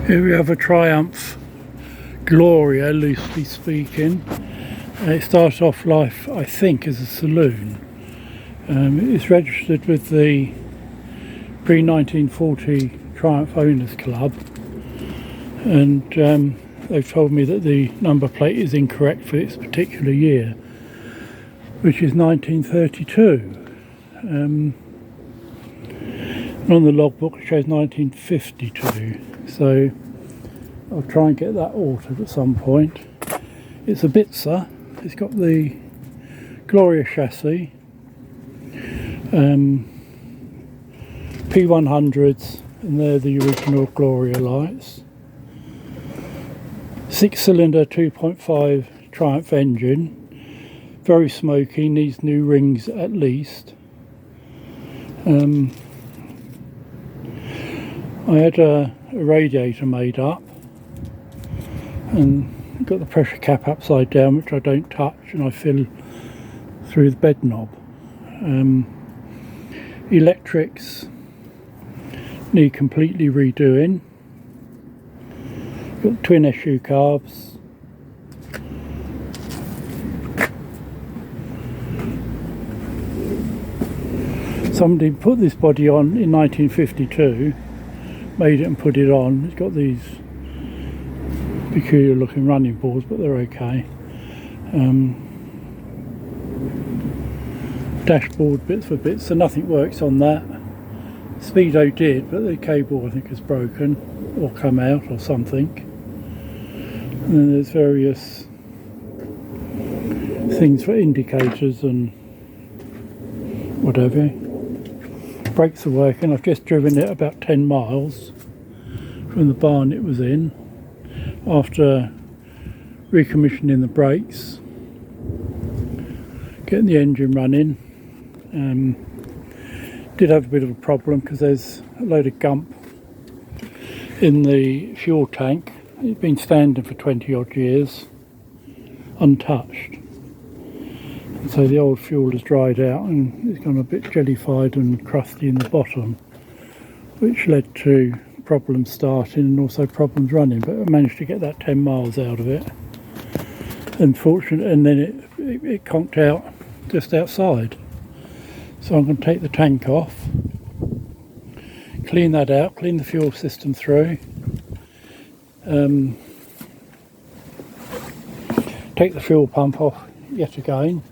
Here we have a Triumph Gloria, loosely speaking. It started off life, I think, as a saloon. It's registered with the pre-1940 Triumph Owners Club, and they've told me that the number plate is incorrect for its particular year, which is 1932. On the logbook it shows 1952, so I'll try and get that altered at some point. It's a Bitzer. It's got the Gloria chassis, P100s, and they're the original Gloria lights. 6-cylinder 2.5 Triumph engine, very smoky, needs new rings at least. I had a radiator made up and got the pressure cap upside down, which I don't touch, and I fill through the bed knob. Electrics need completely redoing. Got twin issue carbs. Somebody put this body on in 1952, made it and put it on. It's got these peculiar looking running boards, but they're okay. Dashboard bits for bits, so nothing works on that. Speedo did, but the cable I think is broken or come out or something. And then there's various things for indicators and whatever. Brakes are working. I've just driven it about 10 miles from the barn it was in after recommissioning the brakes, getting the engine running. Did have a bit of a problem because there's a load of gump in the fuel tank. It's been standing for 20 odd years untouched, and so the old fuel has dried out and it's gone a bit jellified and crusty in the bottom, which led to problems starting and also problems running. But I managed to get that 10 miles out of it, unfortunately, and then it conked out just outside. So I'm going to take the tank off, clean that out, clean the fuel system through, take the fuel pump off yet again.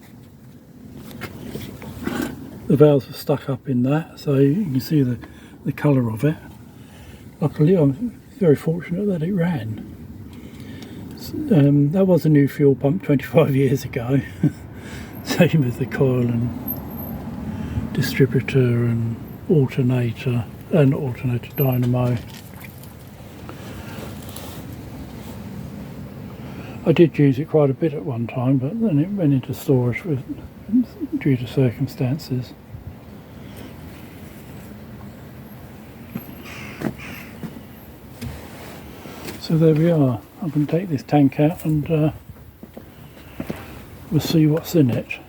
The valves are stuck up in that, so you can see the colour of it. Luckily I'm very fortunate that it ran. That was a new fuel pump 25 years ago. Same as the coil and distributor and alternator and alternator dynamo. I did use it quite a bit at one time, but then it went into storage due to circumstances. So there we are. I'm going to take this tank out and we'll see what's in it.